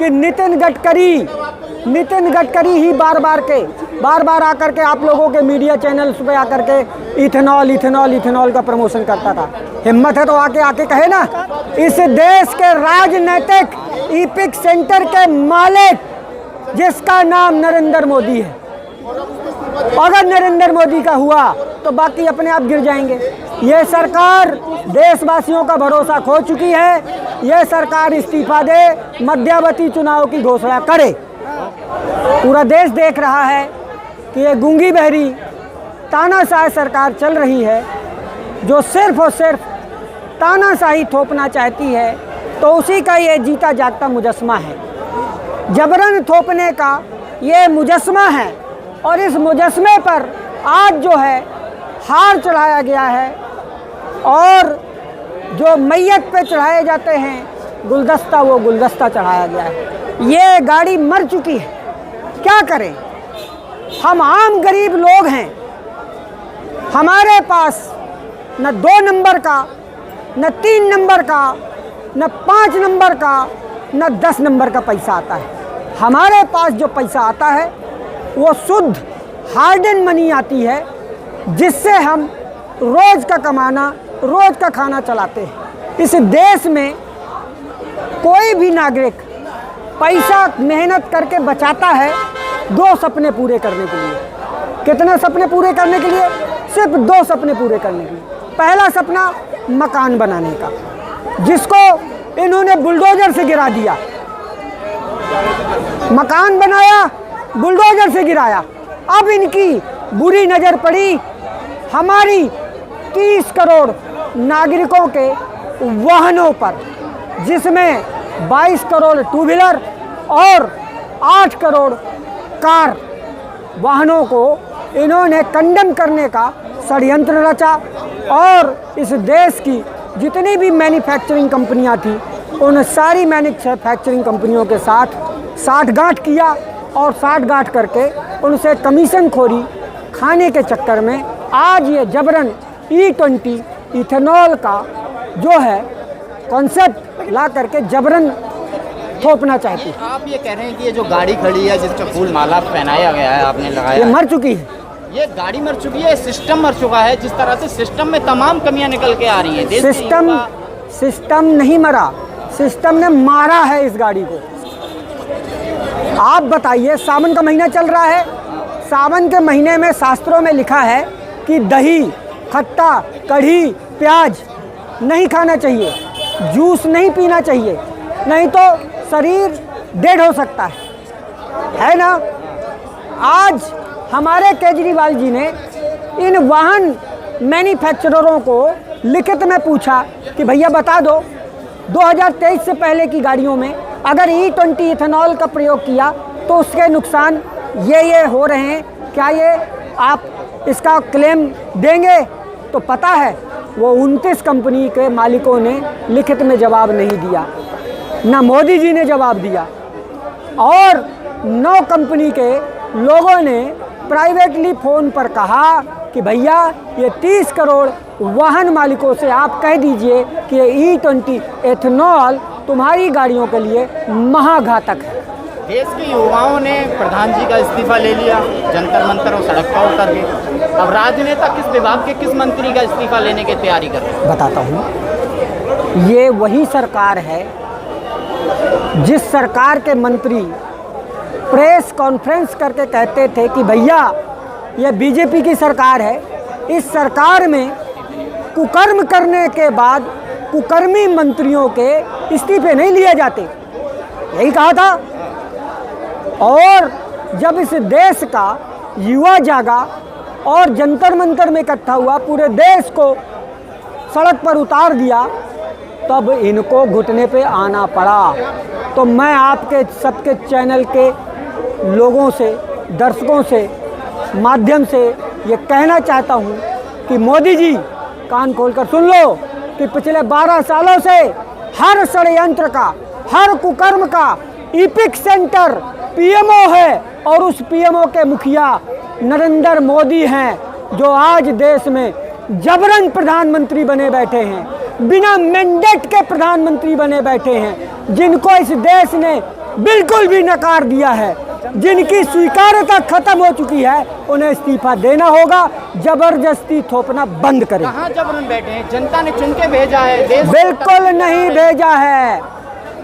कि नितिन गडकरी ही बार बार आकर के आप लोगों के मीडिया चैनल्स पे आकर के इथेनॉल का प्रमोशन करता था। हिम्मत है तो आके कहे ना। इस देश के राजनीतिक ईपिक सेंटर के मालिक जिसका नाम नरेंद्र मोदी है, अगर नरेंद्र मोदी का हुआ तो बाकी अपने आप गिर जाएंगे। ये सरकार देशवासियों का भरोसा खो चुकी है। यह सरकार इस्तीफा दे, मध्यावधि चुनाव की घोषणा करे। पूरा देश देख रहा है कि ये गूंगी बहरी तानाशाही सरकार चल रही है, जो सिर्फ और सिर्फ तानाशाही थोपना चाहती है। तो उसी का ये जीता जागता मुजस्मा है, जबरन थोपने का ये मुजस्मा है। और इस मुजस्मे पर आज जो है हार चढ़ाया गया है, और जो मैयत पे चढ़ाए जाते हैं गुलदस्ता, वो गुलदस्ता चढ़ाया गया है। ये गाड़ी मर चुकी है, क्या करें। हम आम गरीब लोग हैं, हमारे पास न 2 नंबर का, न 3 नंबर का, न 5 नंबर का, न 10 नंबर का पैसा आता है। हमारे पास जो पैसा आता है वो शुद्ध हार्ड एंड मनी आती है, जिससे हम रोज़ का कमाना, रोज़ का खाना चलाते हैं। इस देश में कोई भी नागरिक पैसा मेहनत करके बचाता है 2 सपने पूरे करने के लिए। कितने सपने पूरे करने के लिए? सिर्फ 2 सपने पूरे करने के लिए। पहला सपना मकान बनाने का, जिसको इन्होंने बुलडोजर से गिरा दिया। मकान बनाया, बुलडोजर से गिराया। अब इनकी बुरी नज़र पड़ी हमारी 30 करोड़ नागरिकों के वाहनों पर, जिसमें 22 करोड़ 2 व्हीलर और 8 करोड़ कार वाहनों को इन्होंने कंडेम करने का षड्यंत्र रचा। और इस देश की जितनी भी मैन्युफैक्चरिंग कंपनियां थी, उन सारी मैन्युफैक्चरिंग कंपनियों के साथ साठगांठ किया, और साठगांठ करके उनसे कमीशन खोरी खाने के चक्कर में आज ये जबरन E20 इथेनॉल का जो है कॉन्सेप्ट ला करके जबरन थोपना चाहती है। आप ये कह रहे हैं कि ये जो गाड़ी खड़ी है, जिस पर फूल माला पहनाया गया है, आपने लगाया, ये मर चुकी है। ये गाड़ी मर चुकी है, सिस्टम मर चुका है। जिस तरह से सिस्टम में तमाम कमियां निकल के आ रही हैं। सिस्टम नहीं मरा, सिस्टम ने मारा है इस गाड़ी को। आप बताइए, सावन का महीना चल रहा है। सावन के महीने में शास्त्रों में लिखा है कि दही, खट्टा, कढ़ी, प्याज नहीं खाना चाहिए, जूस नहीं पीना चाहिए, नहीं तो शरीर डेड हो सकता है ना। आज हमारे केजरीवाल जी ने इन वाहन मैन्युफैक्चररों को लिखित में पूछा कि भैया बता दो, 2023 से पहले की गाड़ियों में अगर E20 इथेनॉल का प्रयोग किया तो उसके नुकसान ये हो रहे हैं, क्या ये आप इसका क्लेम देंगे? तो पता है वो 29 कंपनी के मालिकों ने लिखित में जवाब नहीं दिया, ना मोदी जी ने जवाब दिया, और 9 कंपनी के लोगों ने प्राइवेटली फ़ोन पर कहा कि भैया ये 30 करोड़ वाहन मालिकों से आप कह दीजिए कि ये E20 एथेनॉल तुम्हारी गाड़ियों के लिए महाघातक है। देश के युवाओं ने प्रधान जी का इस्तीफा ले लिया, जंतर मंतर और सड़क पर उतर गए। अब राजनेता किस विभाग के किस मंत्री का इस्तीफा लेने की तैयारी कर रहे हैं? बताता हूँ। ये वही सरकार है जिस सरकार के मंत्री प्रेस कॉन्फ्रेंस करके कहते थे कि भैया ये बीजेपी की सरकार है, इस सरकार में कुकर्म करने के बाद कुकर्मी मंत्रियों के इस्तीफे नहीं लिए जाते, यही कहा था। और जब इस देश का युवा जागा और जंतर मंतर में इकट्ठा हुआ, पूरे देश को सड़क पर उतार दिया, तब इनको घुटने पे आना पड़ा। तो मैं आपके सबके चैनल के लोगों से, दर्शकों से माध्यम से ये कहना चाहता हूँ कि मोदी जी कान खोलकर सुन लो कि पिछले 12 सालों से हर षड्यंत्र का, हर कुकर्म का इपिक सेंटर पीएमओ है, और उस पीएमओ के मुखिया नरेंद्र मोदी हैं, जो आज देश में जबरन प्रधानमंत्री बने बैठे हैं, बिना मैंडेट के प्रधानमंत्री बने बैठे हैं, जिनको इस देश ने बिल्कुल भी नकार दिया है। जिनकी स्वीकार्यता खत्म हो चुकी है उन्हें इस्तीफा देना होगा, जबरदस्ती थोपना बंद करें। कहाँ जबरन बैठे हैं? जनता ने चुन के भेजा है, देश बिल्कुल नहीं भेजा है,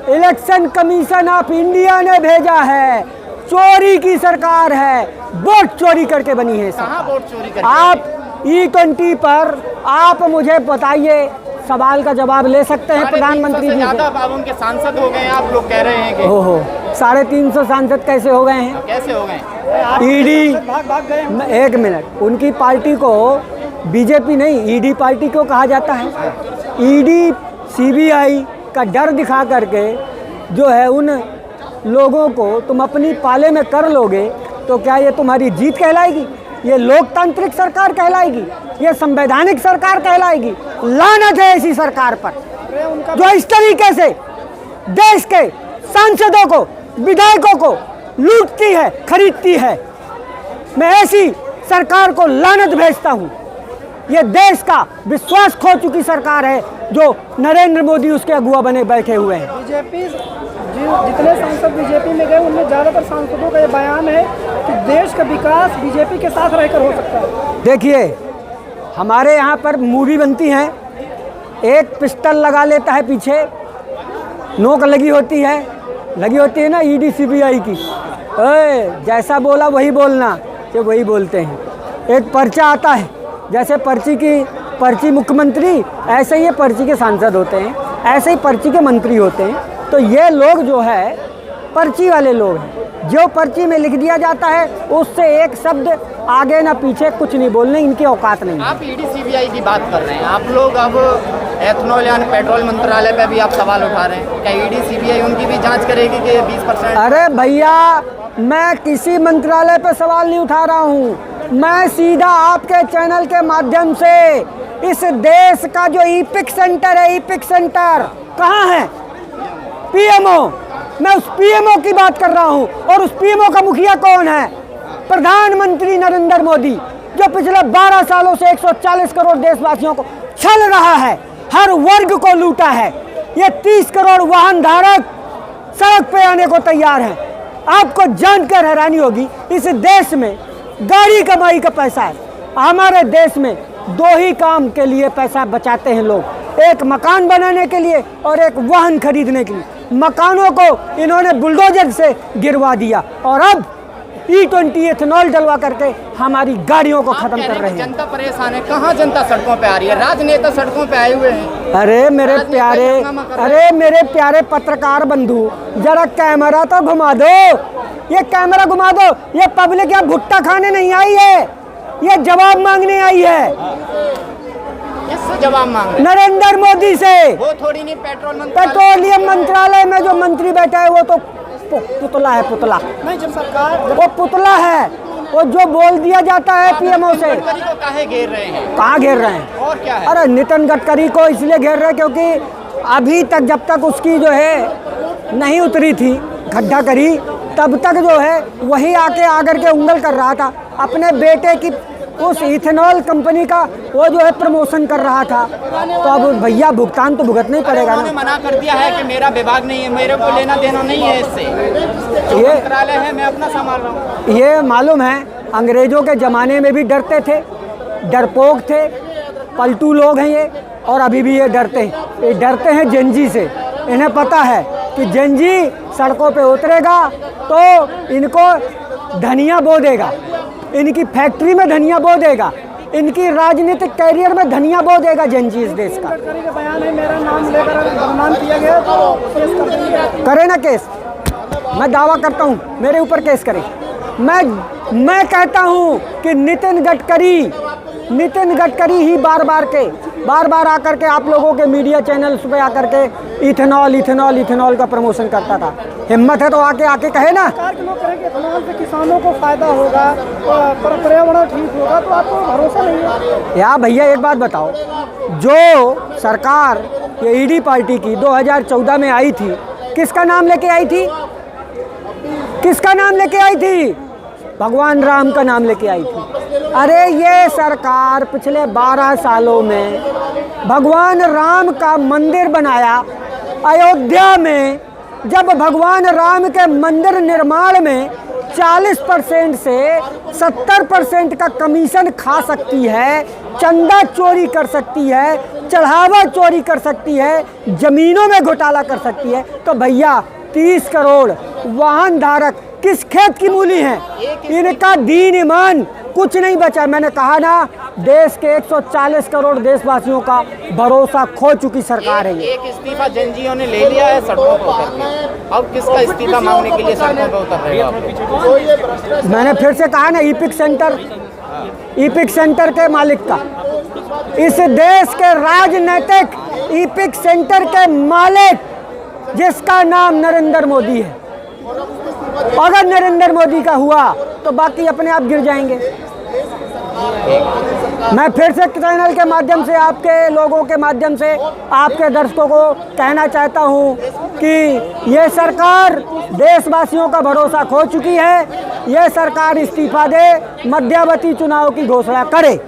इलेक्शन कमीशन ऑफ इंडिया ने भेजा है। चोरी की सरकार है, वोट चोरी करके बनी है। कहाँ वोट चोरी करके? आप E20 पर आप मुझे बताइए, सवाल का जवाब ले सकते हैं प्रधानमंत्री जी से। ज्यादा अब उनके सांसद हो गए हैं, आप लोग कह रहे हैं कि ओहो, 350 सांसद कैसे हो गए हैं? कैसे हो गए? ईडी, एक मिनट, उनकी पार्टी को बीजेपी नहीं ईडी पार्टी क्यों कहा जाता है? ईडी सीबीआई का डर दिखा करके जो है उन लोगों को तुम अपनी पाले में कर लोगे तो क्या ये तुम्हारी जीत कहलाएगी? ये लोकतांत्रिक सरकार कहलाएगी? ये संवैधानिक सरकार कहलाएगी? लानत है ऐसी सरकार पर जो इस तरीके से देश के सांसदों को, विधायकों को लूटती है, खरीदती है। मैं ऐसी सरकार को लानत भेजता हूँ। ये देश का विश्वास खो चुकी सरकार है जो नरेंद्र मोदी उसके अगुआ बने बैठे हुए हैं। बीजेपी जितने सांसद बीजेपी में गए उनमें ज़्यादातर सांसदों का ये बयान है कि देश का विकास बीजेपी के साथ रहकर हो सकता है। देखिए, हमारे यहाँ पर मूवी बनती है, एक पिस्टल लगा लेता है पीछे, नोक लगी होती है ना ईडी सीबीआई की। जैसा बोला वही बोलना, ये वही बोलते हैं। एक पर्चा आता है, जैसे पर्ची मुख्यमंत्री, ऐसे ही ये पर्ची के सांसद होते हैं, ऐसे ही पर्ची के मंत्री होते हैं। तो ये लोग जो है पर्ची वाले लोग हैं, जो पर्ची में लिख दिया जाता है उससे एक शब्द आगे ना पीछे कुछ नहीं बोलने इनकी औकात नहीं। आप ईडी सीबीआई की बात कर रहे हैं, आप लोग अब एथनॉल यानी पेट्रोल मंत्रालय पे भी आप सवाल उठा रहे हैं। क्या ईडी सीबीआई उनकी भी जांच करेगी कि 20%? अरे भैया, मैं किसी मंत्रालय पे सवाल नहीं उठा रहा हूँ, मैं सीधा आपके चैनल के माध्यम से इस देश का जो ईपिक सेंटर है, ईपिक सेंटर कहाँ है? पीएमओ, मैं उस पीएमओ की बात कर रहा हूँ। और उस पीएमओ का मुखिया कौन है? प्रधानमंत्री नरेंद्र मोदी, जो पिछले 12 सालों से 140 करोड़ देशवासियों को छल रहा है, हर वर्ग को लूटा है। ये 30 करोड़ वाहन धारक सड़क पे आने को तैयार हैं। आपको जानकर हैरानी होगी, इस देश में गाड़ी कमाई का पैसा है। हमारे देश में दो ही काम के लिए पैसा बचाते हैं लोग, एक मकान बनाने के लिए और एक वाहन खरीदने के लिए। मकानों को इन्होंने बुलडोजर से गिरवा दिया और अब E20 एथेनॉल डलवा करके हमारी गाड़ियों को खत्म कर रहे हैं। जनता परेशान है, कहाँ जनता सड़कों पे आ रही है? राजनेता सड़कों पे आए हुए हैं। अरे मेरे प्यारे पत्रकार बंधु, जरा कैमरा तो घुमा दो, ये कैमरा घुमा दो। ये पब्लिक यहाँ भुट्टा खाने नहीं आई है, ये जवाब मांगने आई है। किससे जवाब मांग रहे? नरेंद्र मोदी से। वो थोड़ी नहीं, पेट्रोलियम मंत्रालय में जो मंत्री बैठा है वो तो पुतला है, पुतला नहीं। जब सरकार वो पुतला है, वो जो बोल दिया जाता है पीएमओ से। गडकरी को काहे घेर रहे हैं? कहाँ घेर रहे हैं? और क्या है? अरे नितिन गडकरी को इसलिए घेर रहे हैं क्योंकि अभी तक जब तक उसकी जो है नहीं उतरी थी, गड्ढा करी, तब तक जो है वही आके आकर के उंगल कर रहा था। अपने बेटे की उस इथेनॉल कंपनी का वो जो है प्रमोशन कर रहा था। तो अब भैया भुगतान तो भुगतना ही पड़ेगा ना। मना कर दिया है कि मेरा विभाग नहीं है, मेरे को लेना देना नहीं है इससे, ये मंत्रालय है, मैं अपना संभाल रहा हूँ। ये मालूम है, अंग्रेजों के ज़माने में भी डरते थे, डरपोक थे, पलटू लोग हैं ये, और अभी भी ये डरते हैं। ये डरते हैं जेनजी से। इन्हें पता है कि जेनजी सड़कों पे उतरेगा तो इनको धनिया बो देगा, इनकी फैक्ट्री में धनिया बो देगा, इनकी राजनीतिक कैरियर में धनिया बो देगा जेनजी इस देश का। गडकरी का बयान है, मेरा नाम लेकर बदनाम किया गया तो केस कर देंगे। करे ना केस, मैं दावा करता हूँ मेरे ऊपर केस करें। मैं कहता हूँ कि नितिन गडकरी ही बार बार आकर के आप लोगों के मीडिया चैनल्स पे आकर के इथेनॉल का प्रमोशन करता था। हिम्मत है तो आके कहे ना। सरकार के लोग कहेंगे इथेनॉल से किसानों को फायदा होगा, पर्यावरण ठीक होगा, तो आपको भरोसा नहीं है? या भैया एक बात बताओ, जो सरकार ये ईडी पार्टी की 2014 में आई थी, किसका नाम लेके आई थी? किसका नाम लेके आई थी? भगवान राम का नाम लेके आई थी। अरे ये सरकार पिछले 12 सालों में भगवान राम का मंदिर बनाया अयोध्या में, जब भगवान राम के मंदिर निर्माण में 40% से 70% का कमीशन खा सकती है, चंदा चोरी कर सकती है, चढ़ावा चोरी कर सकती है, जमीनों में घोटाला कर सकती है, तो भैया 30 करोड़ वाहन धारक किस खेत की मूली हैं? इनका दीन ईमान कुछ नहीं बचा। मैंने कहा ना, देश के 140 करोड़ देशवासियों का भरोसा खो चुकी सरकार है ये। एक इस्तीफा जनजीओ ने ले लिया है सड़कों पर उतर के, अब किसका इस्तीफा मांगने के लिए सड़कों पर उतर रहे हो आप लोग? मैंने फिर से कहा ना, ईपिक सेंटर के मालिक का, इस देश के राजनीतिक ईपिक सेंटर के मालिक जिसका नाम नरेंद्र मोदी है। अगर नरेंद्र मोदी का हुआ तो बाकी अपने आप गिर जाएंगे। मैं फिर से चैनल के माध्यम से, आपके लोगों के माध्यम से, आपके दर्शकों को कहना चाहता हूं कि ये सरकार देशवासियों का भरोसा खो चुकी है। ये सरकार इस्तीफा दे, मध्यावधि चुनाव की घोषणा करे।